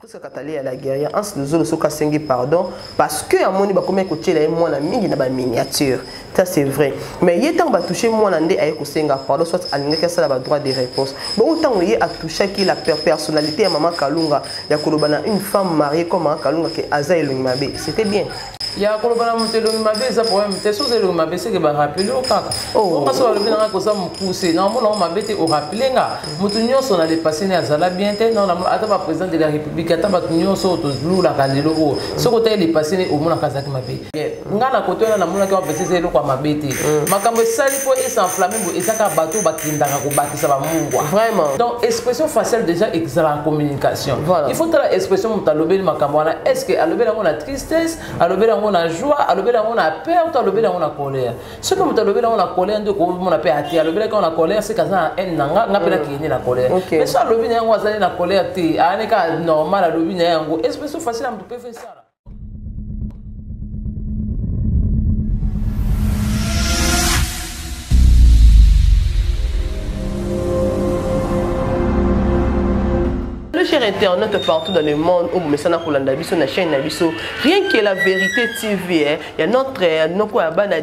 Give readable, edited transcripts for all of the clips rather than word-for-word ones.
Parce que Katali à la guerrière, en se faisant soka sengi pardon, parce que à mon niveau comme écouter là moi na mingi na ba miniature, ça c'est vrai. Mais il est temps va toucher moi nandé à écouter senga pardon, soit à l'inga ça la droit de réponse. Bon autant il a touché qui la personnalité à maman Kalunga, ya kolobana une femme mariée comme maman Kalunga qui Aza et Mabe, c'était bien. Il y a un problème de Mabe, ça problème. T'es sûr que le Mabe c'est que va rappeler au caca. Oh, parce que le bien que ça me pousse. Normalement, Mabe t'es au rappeler là. Moutounion sont allés passer à Zala bien. Non, attends, pas président de la République. Attends, pas Moutounion sont tous blue la calero. Ce côté il est passé au monde à Kazaki Mabe. Ngana côté là, la monde qui va passer c'est le quoi Mabe t'es. Makambo sali pour et s'enflammer et ça ka bateau bakinda ka baki ça va mourir. Vraiment. Donc expression faciale déjà exerce la communication. Il faut que la expression mutalobel makambo là. Est-ce que alobel on a tristesse, alobel on a joie, alobel on a peur, alobel on a colère. Ce que mutalobel on a colère de comme on a peur à alobel on a colère c'est quand ça en nanga ngapela qui la colère. Mais ça alobel on a la colère t'es aneka normal alobel yango. Expression facile à me peut faire ça. Chers internautes partout dans le monde, où vous sur la chaîne Nabiso, rien que la vérité TV, il y a notre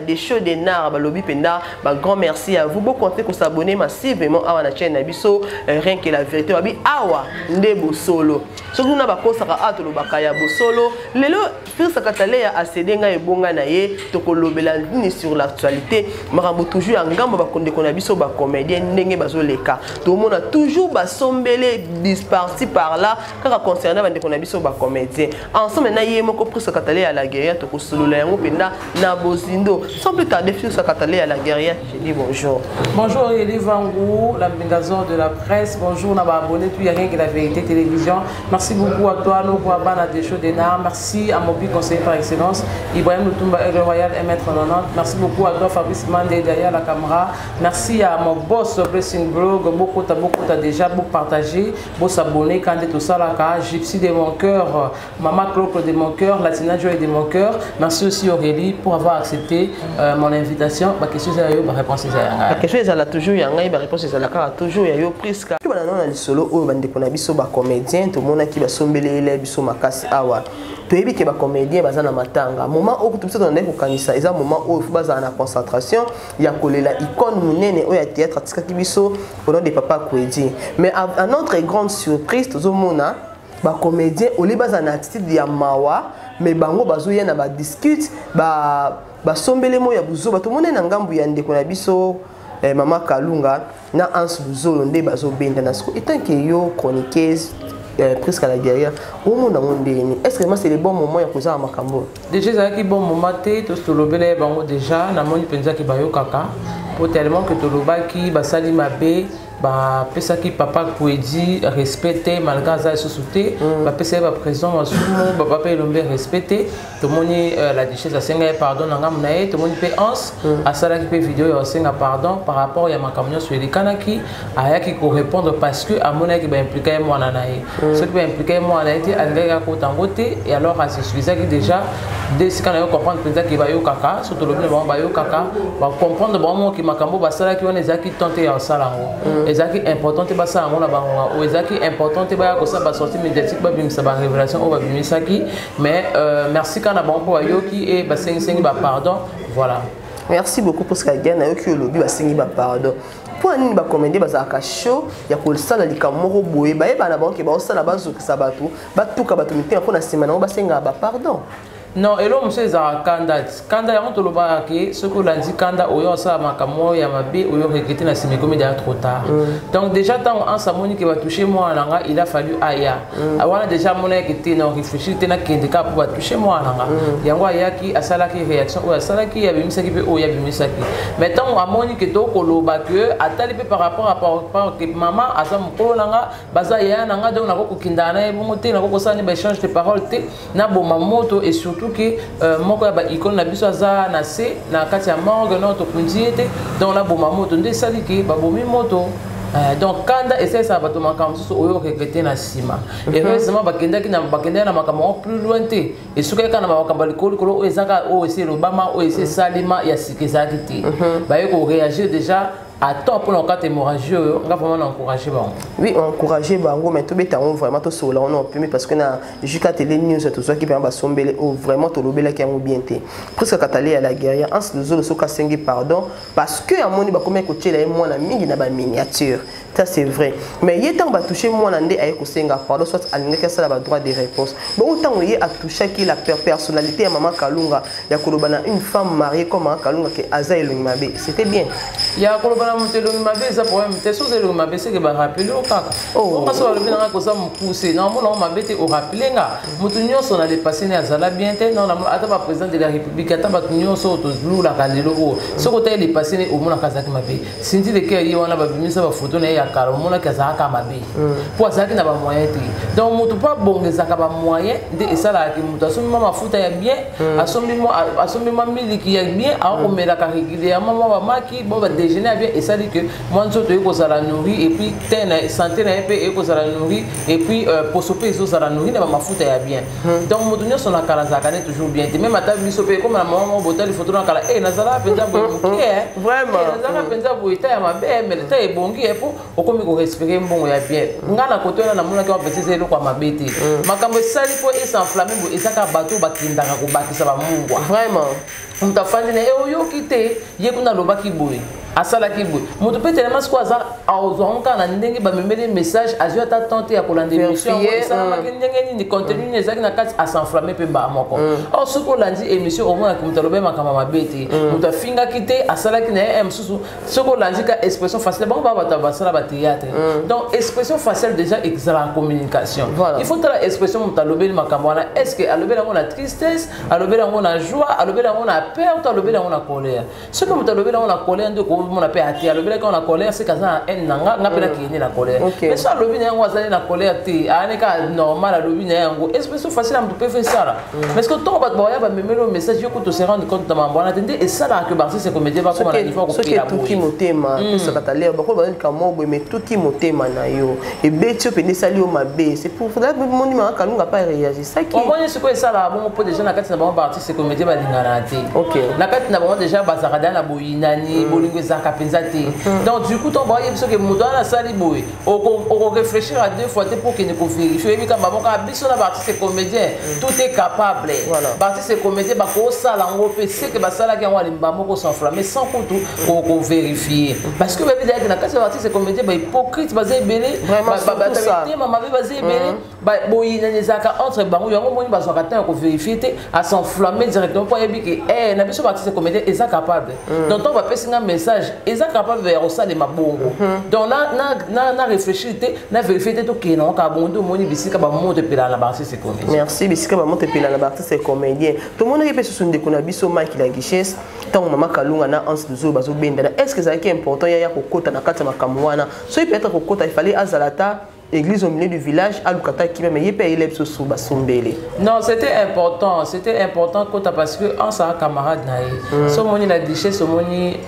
des shows des nards, lobby penda, grand merci à vous. Vous comptez que s'abonner massivement à la chaîne Nabiso, rien que la vérité, awa ndebo solo. Ce que nous n'avons pas ça à tout le bakaya solo. Lelo fils sakatale a cédé et bonga naie, toko lobela ni sur l'actualité. Marambo toujours en gamme bakonde konabiso ba comédien ndenge bazo leka. Tout le monde a toujours basombele disparti par là car concernant bande konabiso ba comédien. Ensemble na yé moko pris sakatale à la guerrière toko solo la yango penda na bozindo. Sans plus tarder fils sakatale à la guerrière, je dis bonjour. Bonjour Elie Vangou, la Bengazor de la presse. Bonjour n'a pas abonné puis rien que la vérité télévision. Merci beaucoup à toi, nous pour Bana des shows des nards. Merci à mon petit conseiller par excellence, Ibrahim Lutumba Aigle Royal et Maître 90. Merci beaucoup à toi, Fabrice Mandé derrière la caméra. Merci à mon boss Blessing Blog. Beaucoup t'as déjà beaucoup partagé, beaucoup s'abonner, quand tout ça là, Gypsy de mon cœur, Maman Claude de mon cœur, Latina Joy de mon cœur. Merci aussi Aurélie pour avoir accepté mon invitation. Ma question est ma réponse est la question est toujours yanga, ma réponse est la toujours yayo presque. Tu vas dans le solo où bande konabiso ba comédien, tout le monde qui va sombele les biso makasi awa. Toyebi ke ba comédien bazana matanga. Moment où tout ça dans les kokanisa, eza moment où il faut na concentration, ya kolela icône munene o ya théâtre tikaki biso au nom de Papa Kwedi. Mais à notre grande surprise, tout le monde ba comédien au lieu bazana attitude ya mawa, mais bango bazo ya na ba discute, ba sombele mo ya buzo, ba tout le monde na ngambu ya ndeko na biso. Maman Kalunga na Ans Buzolo nde bazo benda na siko etant que yo chroniqueuse presque à la guerrière au monde dans monde est-ce que c'est le bon moment ya koza makambo déjà ça qui bon moment té to stolobele bango déjà na moni penza ki bayo kaka pour tellement que toloba ki basali mabe ba pesa ki Papa Kwedi respecté malgré ça sous-souté ba pesa ba président masumo ba papa elombe respecté to moni la duchesse a senga pardon nanga munae to moni pe ans asala ki pe vidéo ya senga pardon par rapport ya makamyo sur les kanaki aya ki ko répondre parce que amona ki ba impliquer moi na nae ce qui ba impliquer moi na été alga ko tangote et alors c'est suffisant que déjà dès ce qu'on a comprendre peut être ki ba yo kaka surtout le ba yo kaka ba comprendre bon ki makambo ba sala ki on les a qui tenter ya sala ezaki important te basa ngona bango o ezaki important te ba ko sa ba sortie médiatique ba bimisa ba révélation o ba bimisa ki mais merci kana bango yoki et ba sengi ba pardon voilà merci beaucoup pour ce qu'a gagné yoki lobi ba sengi ba pardon pour une ba comédie ba zaka show ya ko sala likamoko boye ba eba na bango ke ba sala ba zo sabatu ba tuka ba tumite ko na simana ba senga ba pardon. Non, et là, monsieur Zara Kanda, Kanda, il y a un peu de ce que l'on dit Kanda, ou ça, Makamo, Yamabe, ou regretté la cinécomédie déjà trop tard. Donc, déjà, tant en Samoni qui va toucher moi en langa, il a fallu Aya. Avant, déjà, mon qui était non réfléchi, il était handicap pour toucher moi en langa. Il y a un Aya qui a ça qui réaction, ou à ça qui a mis ça qui peut, ou il y a mis ça qui. Maintenant, à mon qui est au Koloba, que, à tel par rapport à que maman, à ça, mon Kolanga, Baza Yaya, Nanga, donc, on a beaucoup Kindana, bon, on a beaucoup ça, on échange de paroles, na bon, mamoto, et surtout que moko ya ba icône na biso za na se na kati ya morgue na to kundiete donc la boma moto nde sali ki ba bomi moto donc Kanda essaie ça ba to makam so oyo regretter na sima et heureusement bakenda ki na bakenda na makam plus loin te et suka kana ba makam likolo o ezaka o essaie le bama o essaie salima ya sikeza kiti ba yo ko réagir déjà attends pour l'enquête hémorragie, on va vraiment encourager. Oui, encourager, mais tout est vraiment tout seul. On a pu parce que na jusqu'à télé news tout ça qui permet de sombrer vraiment tout le bel qui a bien été. Presque catalé à la guerre, en ce jour, le pardon parce que à mon niveau comme écouter là moi na mingi na ba miniature. Ça c'est vrai. Mais il y a tant de toucher moi nandé à écouter pardon soit à l'ingé ça la droit de réponse. Bon autant il y a touché qui la personnalité à maman Kalunga, il y a kolobana une femme mariée comme Kalunga qui Aza et Mabe. C'était bien. Il y a kolobana mutelo Mabe ça problème. T'es sûr que Mabe c'est que ba rappeler au kaka. Oh. Parce que le bina ko ça me pousser. Non mon Mabe te au rappeler nga. Mutunyo son a dépassé na Azala bien te non ata ba président de la République ata ba tunyo so to blue la kalelo o. Ce côté il est passé au mona kazaki Mabe. Sinti de que y wana ba bimisa ba photo na ya karo mona kazaka Mabe. Pour ça qui n'a pas moyen te. Donc mutu pas bongeza ka ba moyen de ça là qui mutu asombi mama futa ya bien, asombi mama miliki ya bien, a ko mela ka régulièrement mama maki bon ba déjeuner bien et ça dit que moi nso to ko sala nourrir et puis tena santé na pe e ko sala nourrir et puis pour soper so sala nourrir na ba futa ya bien. Donc mutu nyoso na kala zakane toujours bien. Même ata biso pe comme la maman botel photo na kala na zala penza bo vraiment na zala penza bo ita ya mabe mais ta e bongi e po okomi ko respirer mbongo ya bien. Ngana ko to na mona ka petit zelo kwa mabete. Makambo sali po e s'enflammer bo ezaka bato bakindaka ko bakisa ba mungwa. Vraiment. On t'a fait ne yo kité yekuna lobaki boy. Asala kibu mutu pe tellement quoi ça azonka na ndenge ba memele message azio ta tante ya kolanda émission ça makini ndenge ni contenu nezaki na kati a s'enflammer pe ba moko or ce ko landi émission au moins comme talobe makama mabete mutu finga kité asala ki na msusu ce ko landi ka expression faciale bon ba ba sala ba théâtre donc expression faciale déjà exala en communication il faut la expression mutu talobe makama wana est-ce que alobe la na tristesse alobe la na joie alobe la na peur alobe la na colère ce que mutu talobe la na colère ndeko mon appel à tia le bien qu'on a colère c'est qu'à un nanga n'appelle qui est la colère mais ça le bien on va la colère ti à un cas normal le bien en expression facile à me faire ça mais ce que toi va boire va me mettre le message yo que se rendre compte de ma bonne attendez et ça là que Barcy c'est comédien va comme il faut que ce tout qui motema ça va t'aller ba ko ba ka mo mais tout qui motema na yo et betio pe sali o mabe c'est pour ça que mon numéro Kalunga pas réagir ça qui on voit ce que ça là bon pour déjà na kati na bon Barcy c'est comédien va lingana te OK na kati na bon déjà bazarada na boyinani bolingo donc du coup, on voit que Moudana Saliboui, on réfléchir à deux fois pour qu'il ne vérifie. Et quand maman a biso la partie c'est comédien, tout est capable. Partie c'est comédien, bah qu'on sala on peut c'est que bah ça là qui on va l'imbamer s'enflammer sans qu'on vérifier. Parce que même d'ailleurs que la partie c'est comédien, bah hypocrite, basé belé, vraiment ça. Maman basé belé, bah boy n'ezaka entre bango yango moni bah soit qu'on vérifier à s'enflammer directement pour dire que eh na biso partie c'est comédien, est capable. Donc on va passer un message. Ils sont capables de faire ça de ma bongo. Donc na réfléchir na vérifier tout qui non ka bondo moni bisika ba monte pela na barci c'est comédien. Merci bisika ba monte pela na barci c'est comédien. Tout le monde qui peut se souvenir qu'on a biso Mike la guichesse tant maman Kalunga na ans de bazo benda. Est-ce que ça est important ya kokota na kata makamwana. So il peut être kokota il fallait azalata église au milieu du village à Lukata qui même yépe élève sous Basombele. Non, c'était important parce que en sa camarade naïe. So moni la duchesse, so moni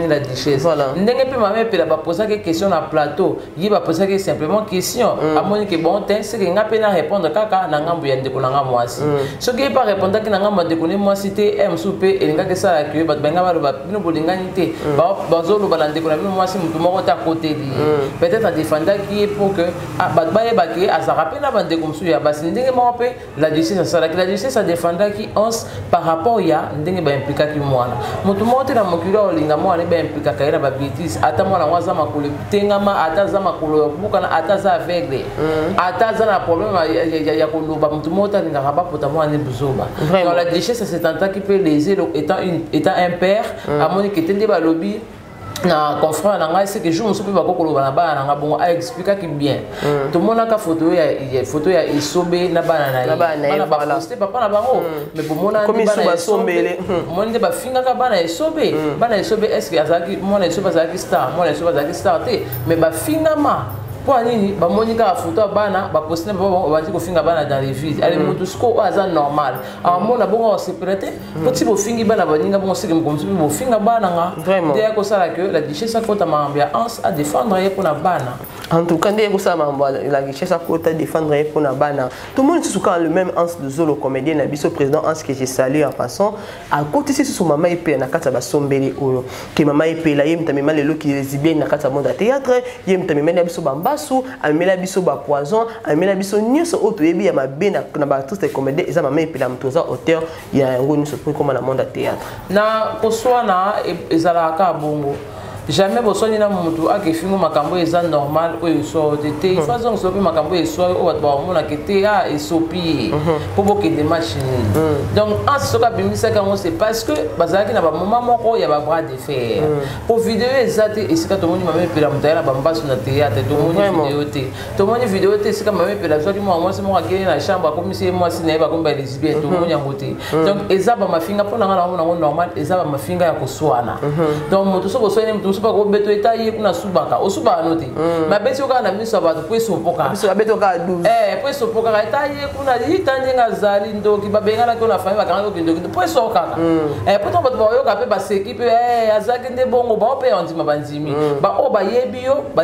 la duchesse. Voilà. Ndenge pe mama pe la ba poser des questions na plateau, yi ba poser que simplement question. A moni que bon temps c'est que ngapé na répondre kaka na ngambu ya ndeko na ngamwasi. So que pas répondre que na ngambu ndeko ni mwasi te m soupe et ngaka ça que ba benga ba bino bolingani te. Ba zolo ba ndeko na bino mwasi mutu moko ta côté di. Peut-être défendre qui est pour que Badbaye Baké à sa rappel la bande comme ça basi ndenge mo pe la justice ça la justice ça défendre qui ons par rapport ya ndenge ba impliquer qui moi mutu mote na mokilo olinga mo ba impliquer kaira ba bêtise ata mo na waza makolo tengama ata za makolo buka na ata za aveugle ata za na problème ya koloba mutu mote na raba pota mo ane buzoba dans la justice c'est un temps qui peut léser étant un père à mon qui tende ba lobby na confrère na ngai c'est que jour musupe bako koloba na bana nga bon a expliquer que bien tout monde a photo ya isobe na bana na bana ba poster papa na bango mais pour mona comme isoba sombele monde ba finga ka bana isobe est-ce que azaki mona isoba azaki star te mais ba finga ma pour nini ba monika photo bana ba poster ba ko finga bana dans les villes allez mutu sko aza normal a mona bongo séparé petit bo fingi bana ba ninga bongo sike comme ça bo finga bana nga dès ko sala que la duchesse a fauta ma ambiance à défendre pour na bana En tout cas, dès que ça la richesse à côté défendre pour la bana. Tout le monde se souvient le même Hans de Zolo comédien, le vice-président Hans que j'ai salué en passant. À côté c'est sur maman et père na kata ba sombele oyo. Que maman et père là yem tamema le qui exhibé na kata monde théâtre, yem tamema na biso bambasu, amela biso ba poison, amela biso nyonso auto yebi ya mabe na ba tous les comédiens, eza maman et père la mtoza auteur ya ngo nyonso pour comme na monde théâtre. Na koswa na ezala ka bongo. Jamais besoin na mutu akefingo makambo eza normal oyo so te il faut donc sopi makambo eso o ba mona kete a esopi pour boke de machine donc en ce cas bimisa quand c'est parce que bazaki na ba moment moko ya ba bras de fer pour vidéo ezate esika to moni mame pela mutaya ba mbaso na théâtre to moni vidéo te to moni vidéo te esika mame pela zoti moi c'est moi qui na chambre comme si moi si na ba komba lesbienne to moni ngote donc ezaba mafinga pona ngana mona normal ezaba mafinga ya koswana donc mutu so bosone mutu pas ko beto etaye kuna subaka osuba note ma beti oka na miso ba ko sopoka biso beto ka 12 ko sopoka etaye kuna litande ngazali ndoki babengala ko na famille bakanga ko ndoki po soka pourtant bato ba yoka pe ba s'équipe azaki nde bongo ba pe ondima bandimi ba o ba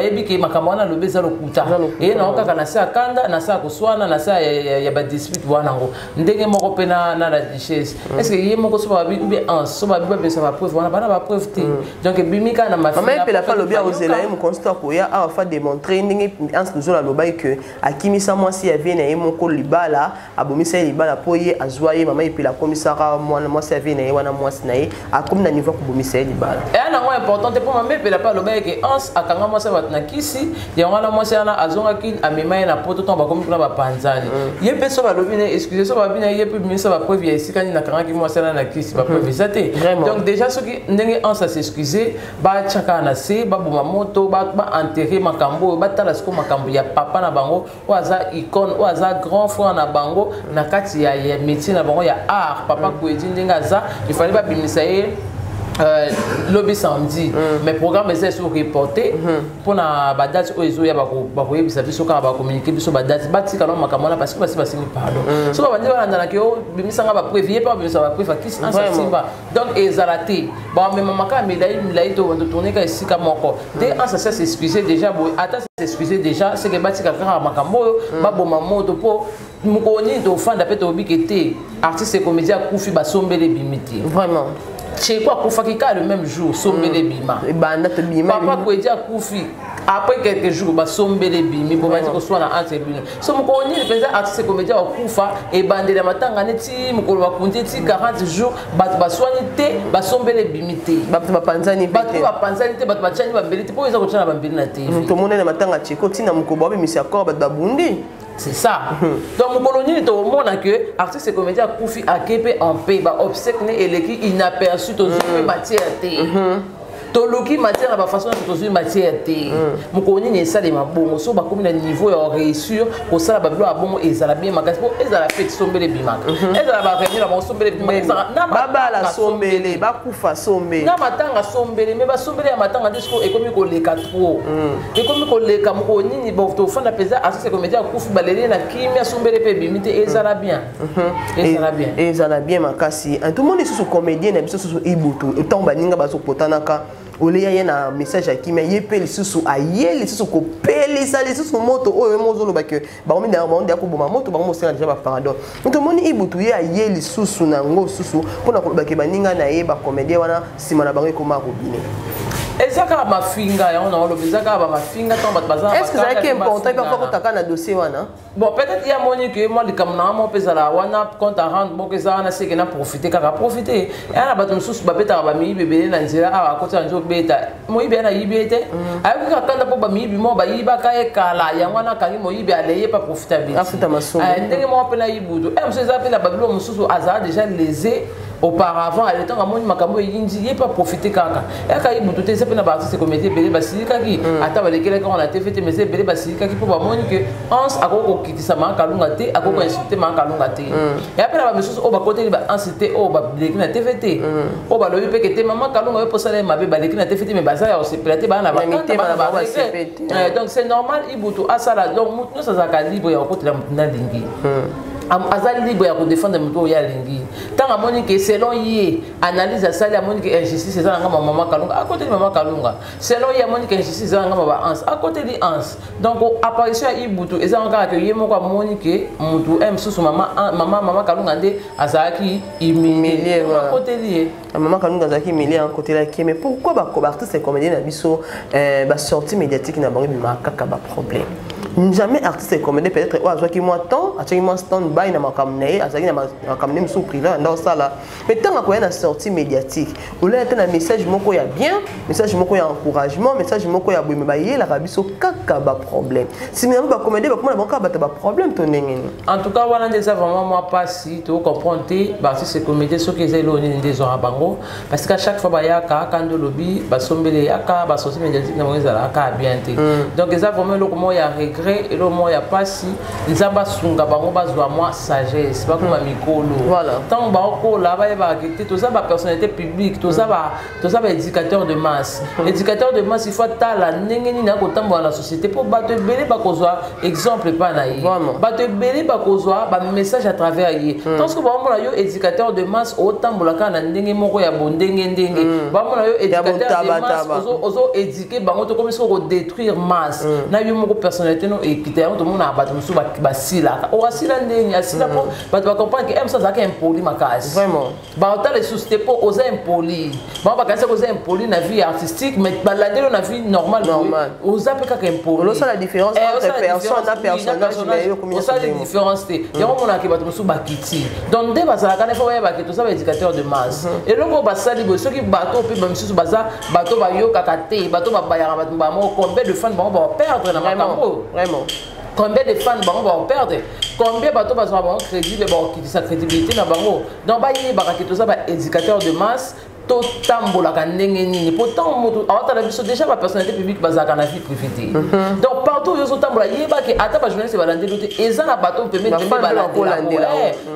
yebi ke makamwana lobeza lokuta na okaka na sa kanda na sa koswana na sa ya ba dispute wana ngo ndenge moko pe na la richesse est-ce que yemo ko soba bi ou bien en soba bi ba besa ba preuve wana bana ba preuve te donc bimika na ma mais la fa lobia ozela ye mo constat ko ya a fa démontrer ndenge ans nous la loba que akimisa moi si avait na ye moko libala abomisa libala po ye azwaye mama epela komisara mwana moi si avait na ye wana moi si na ye akomi na niveau ko bomisa libala et na ngwa important pour mama epela pa loba que ans akanga moi sa batna kisi ya wana moi si ana azonga ki amema ye na poto to ba komi kuna ba panzani ye pe so ba lobi ne excusez so ba bina ye pe misa ba preuve ya esika ni na kanga ki moi si ana na kisi ba preuve zate donc déjà ce qui ndenge ans à s'excuser ba chaka na se baboma moto ba enterrer makambo ba tala siko makambo ya papa na bango o aza icône o aza grand frère na bango na kati ya métier na bango ya art papa Kwedi ndinga za il fallait ba bimisa ye lobby samedi mais programme est sur reporté pour na ba date o ezo ya ba ko yebisa biso ka ba communiquer biso ba date ba tika no makamona parce que ba sini pardon so ba ndeba na ke o bimisa nga ba prévier pas bimisa ba préfa kis en simba donc ezalati ba même maka milai to on tourner ka sika moko dès en ça s'excuser déjà bo ata s'excuser déjà c'est que ba tika ka makambo ba boma moto po mukoni to fanda pe to bikete artiste et comédien kufi ba sombele bimiti vraiment chez quoi Koufakika le même jour, Sombele Bima. Papa Kwedi a Koufi. Après quelques jours, Sombele Bima. Bon, on soit dans un tribunal. So, mon connaît le président artiste comédien au Koufa et bandé la matin, on mon collègue compté 40 jours, bat soigné, Sombele Bimité. Bat panzani, bat panzani, bat chani, bat belité. Pour les autres, on a bambini na TV. Tout le monde est le matin à Tcheko, Tina Moukobabi, mais c'est encore bat babundi. C'est ça. Donc, mon colonie est au monde que artiste et comédien Koufi a képé en paix, obsèque et l'équipe inaperçu, tous les matières. Toloki matière à façon de matière mon colonie est ça les mabons, so ba comme le niveau et réussir pour ça la bablo a bon et ça la bien magas pour et ça la fait sombele bimak. Et ça va revenir la sombele bimak. Baba la sombele, ba kufa sombele. Na matanga sombele, mais ba sombele ya matanga disco et comme ko leka trop. Et comme ko leka mo nini bo to fana pesa assez comédien kufi balele na kimia sombele pe bimite et ça la bien. Et ça la bien. Et ça la bien makasi. Tout le monde est sur comédien na biso sur ibutu. Autant baninga ba so potanaka. Oleya yena message à qui mais yepeli susu ayeli susu ko peli ça les susu moto oyo mozolo ba que ba omi na monde ko boma moto ba mo sera déjà ba pardon donc moni ibutu ye ayeli susu na ngo susu pona ko ba ke baninga na ye ba comédien wana sima na bango ko ma robine ezaka ma finga ya on a le bizaka ba ma finga tant ba bazana est-ce que ça est important il faut ko taka na dossier wana bon peut-être il y a moni que moi de comme na mo pesa la wana compte à rendre bon que ça na c'est que na profiter kaka profiter et na ba mususu ba beta ba mi bebele na nzela a ko tsa njo beta moyibi na yibete ayi ka kanda po ba miyibi mo ba yiba ka e kala ya wana kangi moyibi aleye pas profitabilité afuta masomo ndenge mo pena yibudu monsieur za pena babilo mususu aza déjà lésé auparavant à l'état amoni makambo yindi yé pas profiter kaka e ka yibudu te sepena ba artiste comédie belé ba silika ki ata ba lekela ka on a TVT mais c'est belé ba silika ki po ba moni que ans akoko kitisa ma kalunga te akoko insulter ma kalunga te et après ba mususu o ba côté ba inciter o ba lekina TVT o ba lobi pe que te maman kalunga yo posala ma be ba lekina TVT mais bazaya o se platé ba na ba donc c'est normal ibutu asala donc nous ça za libre ya okotela mutuna lingi aza libre ya défendre moto ya lingi tant amoni que selon ye analyse à ça amoni que injustice c'est ça nga maman Kalunga à côté de maman Kalunga selon ye amoni que injustice c'est nga ba ans à côté de ans donc apparition ya Ibutu eza nga que ye moko amoni que moto aime sous maman Kalunga ndé azaki humilié à côté lié maman Kalunga azaki humilié à côté là mais pourquoi ba artiste et comédien na biso ba sortie médiatique na bango bima kaka ba problème jamais artiste et comédien peut-être ou azaki moi temps ataki moi stand by na makamné azaki na makamné sous privé dans ça là mais tant que na sortie médiatique ou là un message moko ya bien message moko ya encouragement message moko ya boye ba yé la rabiso kaka ba problème si même ba comédien ba comment ba ba problème to nengeni en tout cas voilà déjà vraiment moi pas si tu comprendre ba artiste et comédien ceux qui zelo ni des bango parce qu'à chaque fois ba yaka quand de lobby ba sombele yaka ba sortie médiatique na ngeza la ka bien té donc ça vraiment le comment ya regret et le mot ya pas si les abasunga bango bazwa moi sagesse pas comme mikolo voilà tant ba ko là ba quitter tout ça ba personnalité publique tout ça ba éducateur de masse éducateur de masse il faut ta la ndengeni na ko tambo na société pour ba te belé ba kozwa exemple pas na yi ba te belé ba kozwa ba message à travers yi tant que ba mo yo éducateur de masse au tambo la kana ndenge moko ya bondenge ba mo yo éducateur de masse ozo éduquer bango to comme ça ko détruire masse na yo moko personnalité et qui était tout le monde a battu sous basila ou asila ndeni asila pour tu vas comprendre que aime ça ça impoli ma case vraiment ba autant les sociétés pour oser impoli ba ba kasi oser impoli na vie artistique mais balader na vie normale oser peut ka impoli on sait la différence entre personne à personnage mais yo combien ça la différence c'est il y a un monde qui battu sous bakiti donc dès basala kana faut ba que tout ça éducateur de masse et le go basali bo ceux qui bateau puis même sous baza bateau ba yo kakate bateau ba bayara ba mo combien de fans ba perdre na makambo vraiment combien de fans vont perdre combien de bateaux vont crédit qui sa crédibilité na bango donc ba yé ba que tout ça ba éducateur de masse to tambola ka ndenge nini pourtant moto awata la biso déjà ba personnalité publique bazaka na vie privée donc partout yo so tambola yeba ke ata ba journaliste ba landelo te eza na bateau peut mettre ba landela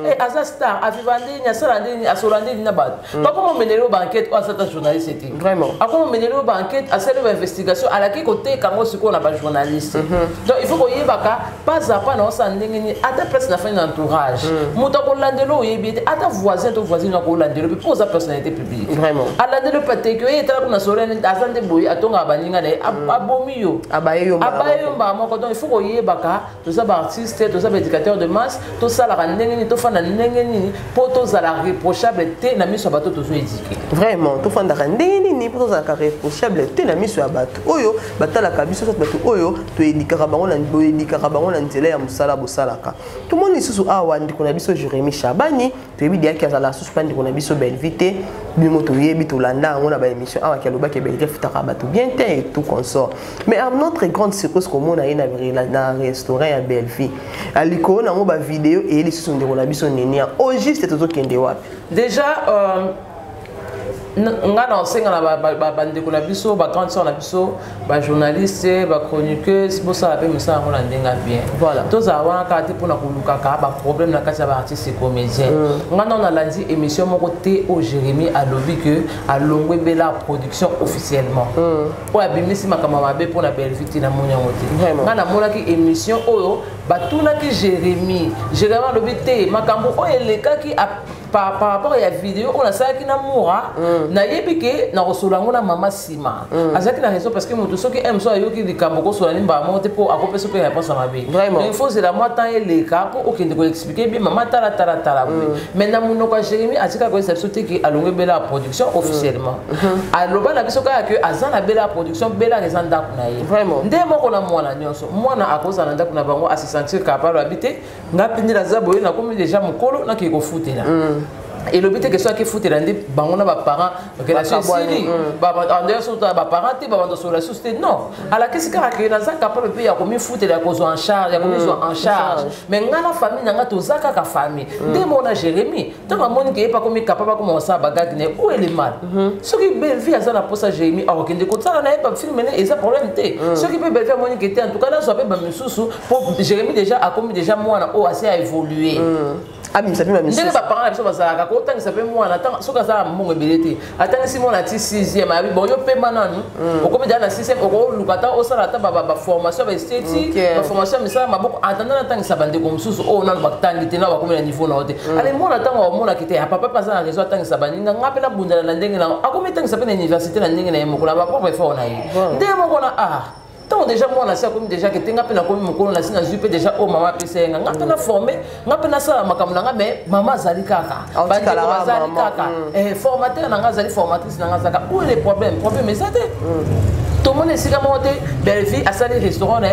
et asa star avivande nya salande ni asolande ni na bat pas comment mener au banquette ou asa journaliste était vraiment a comment mener au banquette à celle investigation à la qui côté kango siko na ba journaliste donc il faut ko yeba ka pas à pas na sa ndenge ni ata presse na fin d'entourage moto ko landelo yebi ata voisin to voisine ko landelo pour sa personnalité publique vraiment alande le pate que eta kuna solene azande boyi atonga baninga na abomi yo abayo mba moko donc il faut koyebaka to ça ba artiste to ça ba éducateur de masse to ça la ndenge ni to fana ndenge ni pour to ça la reprochable te na miso bato to zo éduquer vraiment to fana ndenge ni pour ça la reprochable te na miso ya bato oyo batala kabiso to bato oyo to éduquer bango na boyi éduquer bango na nzela ya musala bosalaka tout le monde isusu awa ndiko na biso Jérémy Chabani to yebi dia ki azala suspendre ko na biso Belvité bimoto yebi to landa on a ba émission awa ki aloba ke Belvité futaka bato bien te et tout consort mais à notre grande surprise comme on a na restaurant ya Belvité aliko na mo ba vidéo et les susu ndiko na biso nenia au juste to kende wapi déjà nga na osenga na bandeko na biso ba grande sœur na biso ba journaliste ba chroniqueuse bo ça appelle ça on ndenga bien voilà tous awa ka te pona kuluka ka ba problème na kati ba artiste comédien nga na on a lundi émission moko te au Jérémy alobi que alongwe bela production officiellement o abimisi makama mabe pona Belvité na monyango te nga na mona ki émission oyo batuna ki Jérémy alobi te makambo o eleka ki par rapport à la vidéo on a ça qui na moura na yebike na rosolango na mama sima azaki na raison parce que moto soki aime so ayoki likambo ko solani ba monte pour accompagner so pe réponse na be il faut c'est la moi temps et les cas pour okende ko expliquer bien mama tala mais na muno ko Jérémy atika ko exception ki alonge bela production officiellement aloba na biso ka que azana bela production bela rezanda kuna ye vraiment nde moko na mwana nyonso mwana akoza na ndako na bango a se sentir capable habiter ngapi ndila zabo na komi déjà mukolo na ki ko futela et le but est que soit qui fout l'année bango ba parents que la société ba andeur sur ba parents te ba sur la société non à la qu'est-ce que na za capable pe ya komi fout la cause en charge ya komi en charge mais ngana famille nga to zaka ka famille de mona Jérémy tant ka moni ke pas komi capable comme ça bagarre ne où est le mal ce qui belle vie à ça la posa Jérémy alors que de côté ça na pas film mais ça problème te ce qui peut belle faire moni que en tout cas là soit ba misusu pour Jérémy déjà a commis déjà moi na o assez à évoluer ah mais ça fait ma mission ndenge ba parents biso bazalaka ko autant que ça peut moi attends ce que ça mon ébélité attends si mon ati 6e abi bon yo pe mananu au comme dans la 6e au lukata au sala ta ba formation ba esthétique ba formation mais ça maboko attendant attends que ça bande comme sous oh non ba tangité na ba comme niveau na hote allez mon attends mon akité papa pas ça raison attends que ça bande nga pe na bundala na ndenge na akomi attends que ça pe na université na ndenge na yemo la ba propre fort na yi ndemo kona tant déjà moi on a ça comme déjà que tenga pena comme mukolo na sina zupe déjà oh maman pese nga pena formé nga pena ça makamla nga mais maman zali kaka ba zali kaka formateur nga zali formatrice nga zaka où est le problème mais ça tout le monde est sika monté belle vie à ça les restaurants na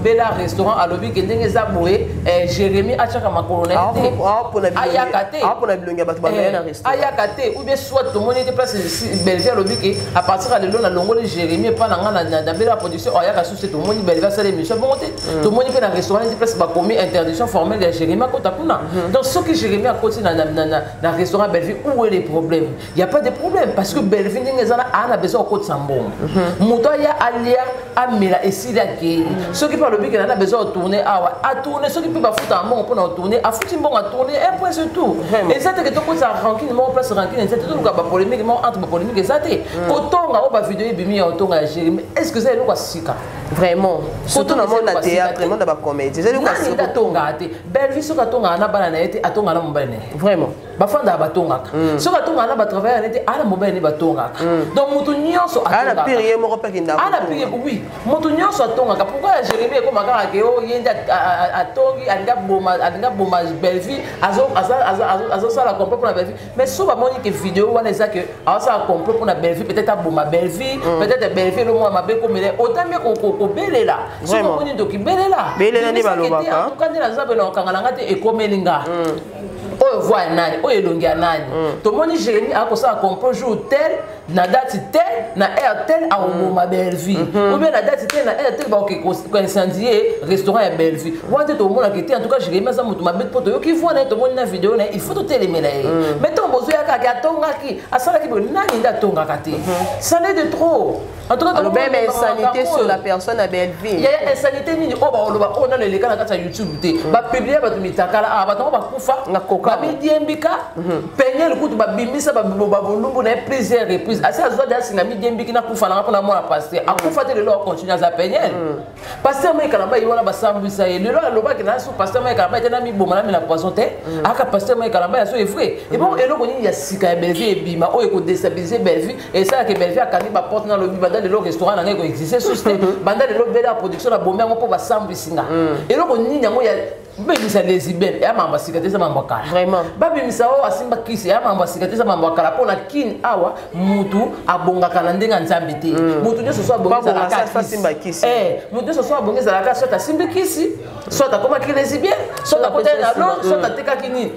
Bella restaurant à lobby que ndenge za boye Jérémy achaka makolone ayakate ayakate ou bien soit tout le monde était place Belgique lobby que à partir de là longo le Jérémy pas na Bella production ayaka sous tout le monde Belgique ça les missions monté tout le monde peut na restaurant était place ba commis interdiction formelle de Jérémy kota kuna donc ce que Jérémy a côté na restaurant Belgique où est le problème il y a pas de problème parce que Belgique ndenge za a besoin côté sambon muto ya alia amela esila ke ce qui le but qu'il a besoin de tourner à tourner ceux qui peuvent foutre un bon pour tourner à foutre un bon à tourner un point c'est tout et ça c'est que tout ça rancune mon place rancune c'est tout le cas polémique entre polémique et ça t'es autant on va vidéo bimi autant à gérer mais est-ce que c'est le quoi sika vraiment surtout dans le monde de théâtre vraiment dans la comédie c'est le quoi sika tonga te belle vie sur ka tonga na bana na été atonga na mobile vraiment bafanda batonga sur ka tonga na ba travailler na été ala mobile batonga donc mutu nyonso atonga ala pire mo repère kinda ala pire oui mutu nyonso atonga pourquoi Jérémy comme akara ke o yenda atongi alinga boma belle vie azo ça la complot pour la belle vie mais souvent moni que vidéo wana ça que ça complot pour la belle vie peut-être boma belle vie peut-être belle vie le moi mabe comme autant mieux ko belela souvent moni doki belela belela ni balobaka en tout cas ni la zabe na kangala ngate e komelinga o voit nani o elongia nani to moni Jérémy a ko ça complot jour tel na date tel na heure tel a boma belle vie ou bien na date tel na heure tel ba ko incendier restaurant ya belle vie wante to mona que en tout cas Jérémy ça mutu mabe poto yo ki voit na to moni na vidéo na il faut to télémela mais ton bozo ya ka tonga ki asala ki nani nda tonga kate ça n'est de trop en tout cas alors même insanité sur la personne à belle vie il y a insanité ni o ba oloba on a le cas na YouTube te ba publier ba to mitakala ba to ba kufa ba midiembika peñe le coup ba bimisa ba bolumbu na plusieurs reprises asa zo da singa midiembiki na kufa na pona mona passer akufa te le lo continue za peñe pasteur mai kalamba yona ba sambisa ye le lo ba kina so pasteur mai kalamba tena mi bomana mi na poisson te aka pasteur mai kalamba ya so est vrai et bon eloko ni ya sika ya belle vie bima o ko déstabiliser belle vie et ça que belle vie akani ba porte na lobi banda le restaurant na ngeko exister susté banda le lo bela production na bombe ngo po ba sambisinga eloko ni yango ya bimisa lesbienne ya mamba sikateza mamba kala vraiment babimisa o asimba kisi ya mamba sikateza mamba kala pona kin awa mutu abongaka na ndenga nzambe te mutu nyoso so abongeza la kisi mutu nyoso so abongeza la kisi soit asimba kisi soit akoma ki lesbienne soit akota na lo soit ateka kini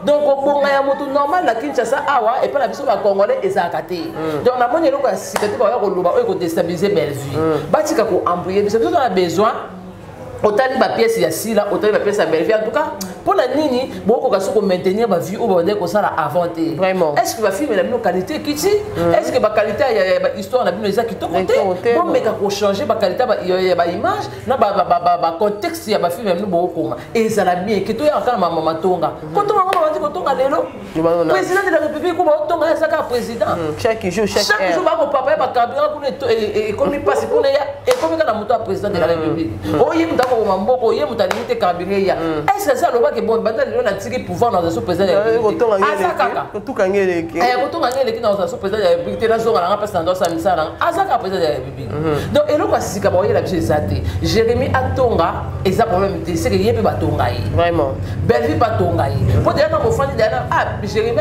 donc obonga ya mutu normal la Kinshasa awa et pas la biso ba congolais ezaka te donc na moni eloko ya sikate ba ya ko loba o ko déstabiliser belle vie batika ko embrouiller biso on a besoin autant ba pièce ya sila autant ba pièce ya belle vie en tout cas pour la nini beaucoup ka soko maintenir ba vie au bande ko ça la avanter vraiment est-ce que ba film la qualité kiti est-ce que ba qualité ya histoire na bino eza kitoko te bon mais ka ko changer ba qualité ba image na ba contexte ya ba film na beaucoup koma et ça la bien kito ya kana mama tonga ko tonga ngoma ko tonga lelo président de la république ko ba tonga ça ka président chaque jour ba ko papa ba kabira ko et comme il passe pour ya et comme kana muto président de la république o yi muta ko mamboko ye muta limite kabira ya est-ce que ça lo que bon banda le na tiki pouvoir dans le président tout kangele ki tout kangele ki dans le président de la République na zo ngana passe dans sa misala azaka président de la République donc eloko asika ba yela biso ezate Jérémy atonga eza problème c'est que yebe batonga yi vraiment belle vie batonga yi pour dire na ko fandi dana Jérémy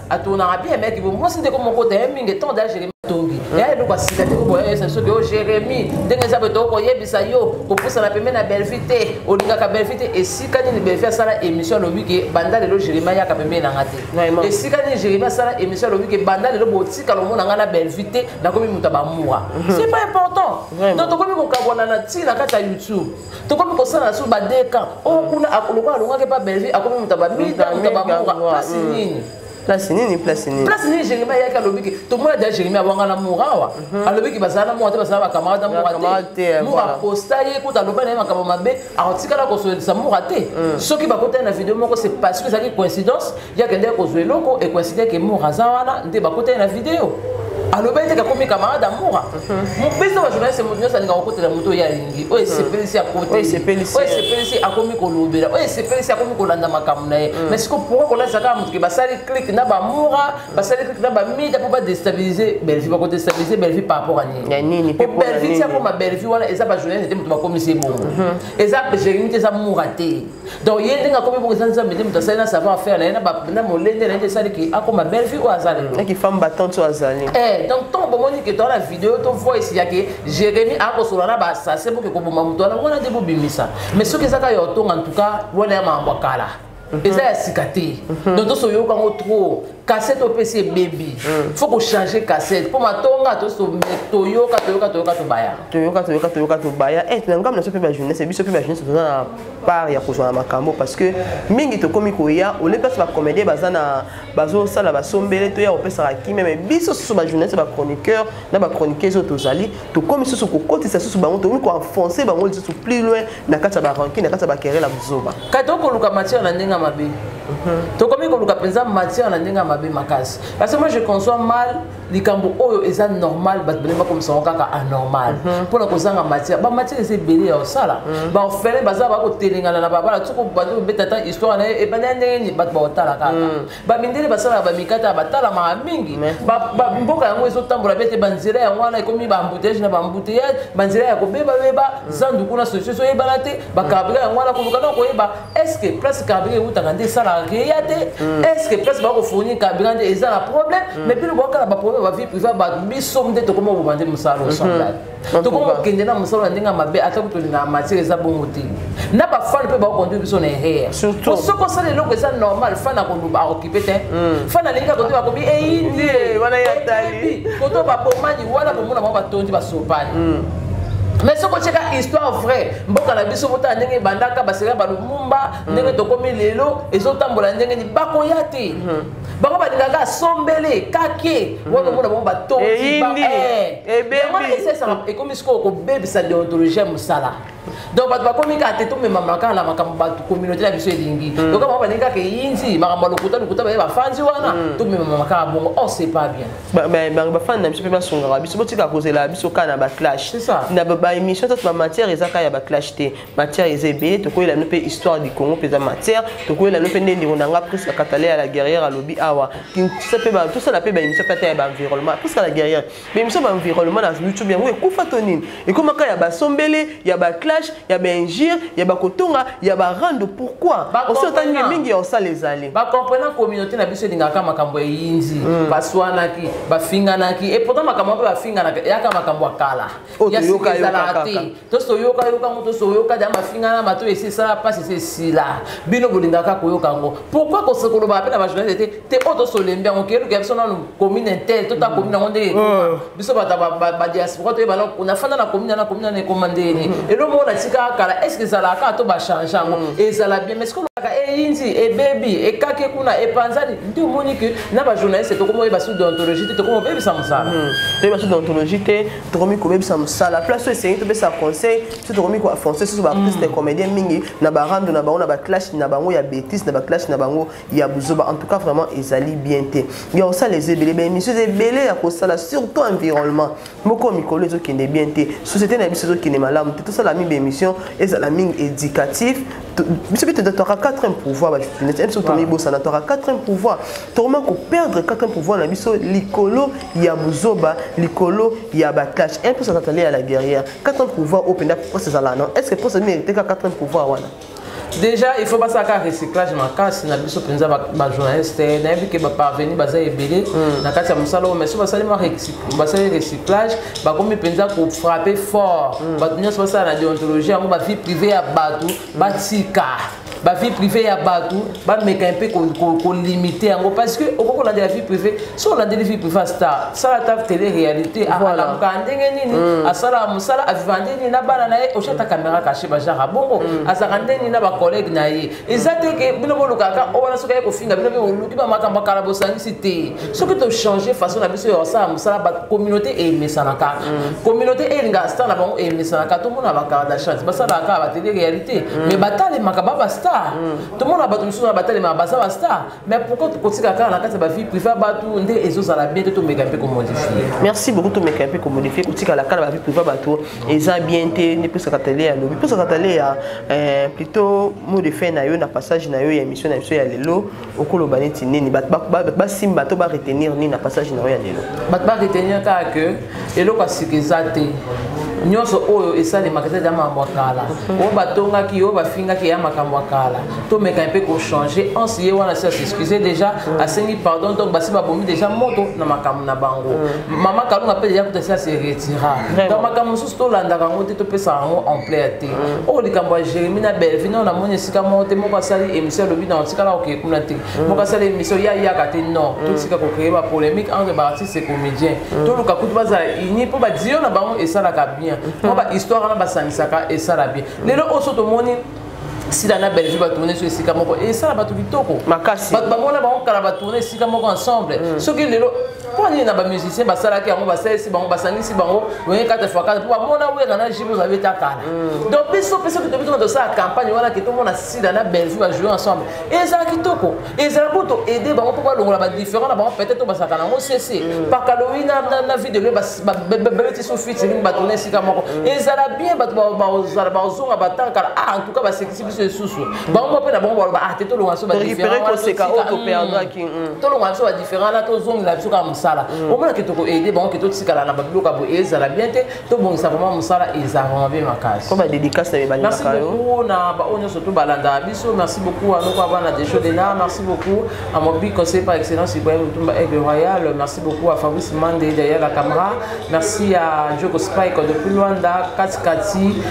atona bien mec bon moi c'est comme mon côté mingi temps da Jérémy tongi ya eloko asika te ko c'est ce que Jérémy ndenge za beto ko yebisa yo ko poussa na pembe na belle vie te olinga ka belle vie te et si kani ni belle vie ça la émission lobi ke banda lelo Jérémy ya ka pembe na ngate et si kani Jérémy ça la émission lobi ke banda lelo botika lo mona ngana belle vie te na komi muta ba muwa c'est pas important donc to komi ko kabona na tina kata YouTube to komi ko sana sur ba deka o kuna akoloka longa ke pa belle vie akomi muta ba muwa pasi nini Place nini place nini. Place nini Jérémie yaka lobiki. Tout le monde a dit Jérémie abanga na mourawa. Alobiki bazana mo te basana ba camarade mourate. Moura postaye ko ta loba na makamba mabe arotika la ko so mourate. Soki ba kota na vidéo moko c'est parce que ça qui coïncidence, ya kende ko zo eloko et coïncider que mouraza wana nde ba kota na vidéo. Aloba ete comme camarade amoura. Mon pèse na journaliste mo nyonsa ninga ko te na moto ya lingi. O c'est pelisi à côté. O c'est pelisi a komi ko lobela. O c'est pelisi a komi ko landa makamna. Mais ce que pourquoi qu'on a ça comme que basali clic na ba moura, basali clic na ba mida pour pas déstabiliser belle-vie pas déstabiliser belle-vie par rapport à nini. Pour belle-vie ça comme ma belle-vie voilà et ça ba journaliste était mutu comme c'est bon. Et ça Jérémie te ça mouraté. Donc yende nga comme pour ça me dit mutu ça na savoir faire na ba na molende na ça qui a comme ma belle-vie ou azali. Et qui femme battante ou azali. Donc ton bon que dans la vidéo ton voix ici ya que Jérémie a ko solana ba ça c'est pour que ko boma mutu na wana de bobimisa. Mais ce que ça ka yo ton en tout cas voilà ma mbakala. Et ça, c'est cicaté. Donc, tout ce qui est trop cassette au PC baby. Il faut changer cassette. Pour ma tonga, tout ce Toyoka Baya. Et tu n'as pas de jeunesse. C'est juste que la jeunesse est dans part ya kozwa makambo parce que mingi to komi koya o le place ba comédie bazana bazo sala ba sombele to ya opesa ki même biso so ba jeunesse ba chroniqueur na ba chroniqueuse tozali to komi so ko kotisa so ba to ko enfoncer ba ngoli so plus loin na kata ba ranking na kata ba querelle la buzoba kato ko luka matière na ndenga mabe to komi ko luka penza matière na ndenga mabe makasi parce que moi je conçois mal likambo oyo eza normal ba belema comme ça kaka anormal pour la kozanga matière ba matière c'est belé au sala ba ofele baza ba ko telingana na baba tuko bato betata histoire na e banane ni bato ba otala kaka ba mindele basala ba mikata batala ma mingi ba mboka yango ezo tambola bete banzira yango wana ekomi ba embouteillage na ba embouteillage banzira ya ko beba zandu kuna solution e balate ba kabira yango wana ko lukana ko eba est-ce que place kabira utanga ndé sala réalité est-ce que place ba ko fournir kabira ndé eza la problème mais puis le boka ba problème ba vie privée ba bisom ndé to comment vous vendez musalo semblable to comment kende na musalo ndinga mabe ata ko na matière eza bongo te na ba fan pe ba conduire biso na here surtout ce ko ça les loko eza normal fan na ko ba occuper te fan na linga ko to ba ko bi indi wana ya tali ko to ba pomani wala ko mona ba tondi ba sopani mais ce que c'est histoire vraie mboka na biso bota ndenge bandaka baseka ba lumumba ndenge to komi lelo ezotambola ndenge ni bakoya te bako balingaka sombele kake wana mona ba tondi ba baby c'est ça et comme ce ko bebisa déontologie musala donc bato bakomi ka te to mema makala la makambo bato communauté la biso elingi donc ba balinga ke yinzi makambo lokuta ba fanzi wana to mema makala bongo oh c'est pas bien ba fan na biso pe ba songa biso botika kozela biso kana ba clash c'est ça na ba émission toute ma matière ezaka ya ba clash te matière ezebe to ko ila no pe histoire du Congo pe za matière to ko ila no pe ndendi onanga presque katale à la guerrière à lobi awa qui ça pe ba tout ça la pe ba émission pe ba environnement presque la guerrière mais émission ba environnement na YouTube bien oui kufa tonine et comme ka ya ba sombele ya ba clash ya ba ingir ya ba kotonga ya ba rando pourquoi aussi otani mingi ya ça les aller ba comprendre communauté na biso dingaka makambo ya yinzi ba swanaki ba finganaki et pourtant makambo ba finganaka ya ka makambo akala ya yoka to soyoka moto soyoka da mafingana bato esi sala passe c'est si là bino bolingaka koyoka ngo pourquoi ko sekolo ba pena ba journaliste te auto solembia ngo kero ke sona commune intel to ta commune ngo ndenge biso ba diaspora to ba na fanda na commune na commandeni et le monde atika kala est-ce que ça la ka to ba changer ngo et ça la bien mais ce que inzi et baby et kake kuna et panzani ndio moni que na ba journaliste to komo ba sous d'ontologie to komo bebe sa musala te ba sous d'ontologie te to komi ko bebe sa musala place c'est to be sa conseil to komi ko français sur ba artiste comédien mingi na ba rando na ba on ba clash na bango ya bêtise na ba clash na bango ya buzoba en tout cas vraiment ezali bien te ya ça les ebele ben monsieur ebele ya ko sala surtout environnement moko mikolo zo kende bien te société na biso zo kende malamu te to sala mi émission ezala mingi éducatif monsieur peut te quatrième pouvoir quatrième pouvoir tourment ko perdre quatrième pouvoir na biso likolo ya buzoba likolo ya batache un peu ça t'aller à la guerrière quatrième pouvoir au penda pour ces là non est-ce que pour ça mériter quatrième pouvoir wana déjà il faut pas ça ka recyclage makasi na biso penza ba journaliste na bi ke ba parvenir baza ebele na kati ya musalo mais so basali ma recyclage ba komi penza ko frapper fort ba dunia so ça na déontologie ngo ba vie privée ya batu ba tika ba vie privée ya batu ba meka un peu ko limiter yango parce que au cours de la vie privée si on a des vie privée star ça la télé réalité à la ndenge nini a sala musala a vivande ni na bana na ye o chata caméra cachée ba jara bongo a sakande ni na ba collègue na ye ezate ke bino bolo kaka o wana soka ko finga bino be luki ba makamba kala bo sangisi ce que tu changer façon na biso yo ça musala ba communauté et mesanaka communauté et nga star na bango et mesanaka tout monde ba ka da chance ba sala ka ba télé réalité mais batale makaba ba star tout le monde a battu sur batale mais ba sa star mais pourquoi tu continues à na kata ba vie privée ba tout ndé ezo za la bien to meka pe ko modifier merci beaucoup to meka pe ko modifier ko tika la kala ba vie privée ba tout eza bien té ne peut se kataler à lobby peut se kataler à plutôt mot de fin na yo na passage na yo ya émission na biso ya lelo okolo baneti nini ba simba to ba retenir ni na passage na yo ya lelo ba retenir ka que elo kwa sikizate nyonso oyo esali makete ya mambo kala o batonga ki o bafinga ki ya makambo kala to meka un peu ko changer on s'y wana se excuser déjà asengi pardon donc basi ba bomi déjà moto na makambo na bango mama kalunga pe déjà peut se retira donc makambo susu to landa kango te to pesa ngo en plein o likambo ya Jérémie na belle vino na moni sika monte moko asali émission lobi na sika la ok kuna te moko asali émission ya kate non tout sika ko créer ba polémique entre ba artiste et comédien to luka kutu baza ini po ba dio na bango esala ka bien on va histoire na basangisaka et ça la bien lelo oso to moni si la Belgique va tourner sur sika moko et ça la batu kitoko makasi ba mona ba on kala ba tourner sika moko ensemble ce que lelo pour ni na ba musicien ba sala ki on va sala si bango basangisi bango oye 4 fois 4 pour mona we na jibo za beta kala donc peso que tu besoin de ça campagne wana ki to mona si la Belgique va jouer ensemble et ça kitoko et ça poto aider bango pour longola ba différent na bango peut-être to ba sakana ngo cc par Halloween na vidéo ba bebeti so fit ni ba tourner sika moko et ça la bien ba zonga ba tankala en tout cas ba sexy susu bango pe na bango ba te to longa so ba différent ko seka auto perdra ki to longa so ba différent na to zonga la biso ka musala au moins que to ko aider bango que to tikala na ba biloka bo et ça la bien te to bongisa vraiment musala et ça vraiment bien makasi ko ba dédicace na ba ni merci beaucoup na ba onyo surtout balanda biso merci beaucoup à nous kwa bana des shows de na merci beaucoup à mon big conseiller par excellence Ibrahim Mutumba Aigle Royal merci beaucoup à Fabrice Mandé derrière la caméra merci à Joko Spike depuis Luanda Katikati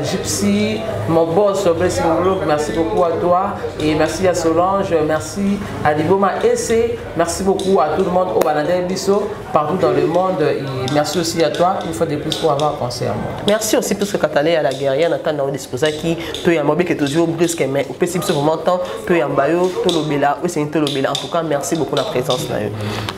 Gypsy mon boss Blessing Blog merci beaucoup à toi et merci à Solange merci à Liboma Essé merci beaucoup à tout le monde au Balandais Bisso partout dans le monde et merci aussi à toi une fois de plus pour avoir pensé à moi merci aussi parce que quand tu es à la guerrière Nathan na disposer qui toi ya mobile que toujours brusque mais au possible ce moment temps toi ya mbayo to lobela ou c'est to lobela en tout cas merci beaucoup la présence na yo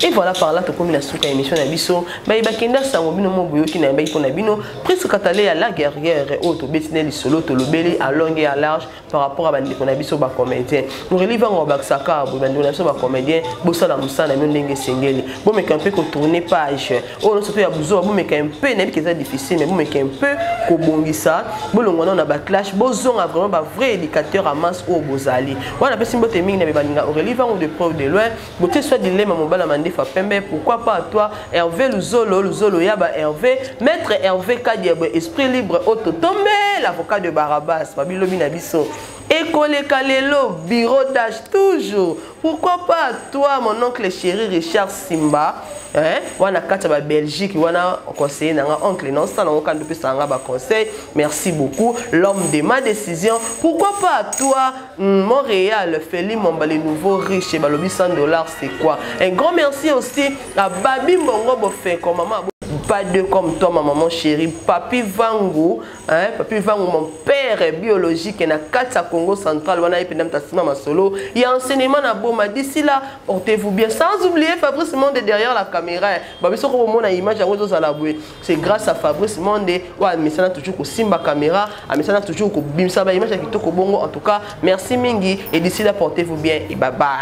et voilà par là to comme la souka émission na biso ba ibakenda sango bino mo boyo ki na ba ipona bino presque quand tu es à la guerrière au to betineli solo to lobeli à longue et à large par rapport à bandi qu'on a biso ba comédien nous relivons au baksaka bo bandi na biso ba comédien bo sala musana mi ndenge sengeli bo meka un peu ko tourner page oh non surtout ya buzo bo meka un peu na bi que c'est difficile mais bo meka un peu ko bongisa bo longona na ba clash bo zonga vraiment ba vrai éducateur à masse au bozali wana pe simbo te mingi na balinga au relivant de preuve de loin bo te soit dilemme mobala mandi fa pembe pourquoi pas toi Hervé Luzolo ya ba Hervé maître Hervé Kadiabo esprit libre auto tombé l'avocat de Barabas babilobi na biso École Kalelo, bureau d'âge toujours. Pourquoi pas toi, mon oncle chéri Richard Simba, hein? Wana Kataba Belgique, wana conseiller nanga oncle non ça on kan depuis ça ba conseil. Merci beaucoup. L'homme de ma décision. Pourquoi pas toi, Montréal, Félix Mombale nouveau riche et balobi $100 c'est quoi? Un grand merci aussi à Babi Mbongo Bofé comme maman. Pas de comme toi, ma maman chérie, Papi Vangu, hein, Papi Vangu, mon père biologique, na Katsa Congo Central, wana epidem tasima masolo. Il y a enseignement na Boma. D'ici là, portez-vous bien. Sans oublier Fabrice Monde derrière la caméra. Babiso ko mona image yango zo la boué. C'est grâce à Fabrice Monde, wa misana toujours ko simba caméra, a misana toujours ko bimsa ba image kitoko bongo. En tout cas, merci mingi et d'ici là, portez-vous bien et bye bye.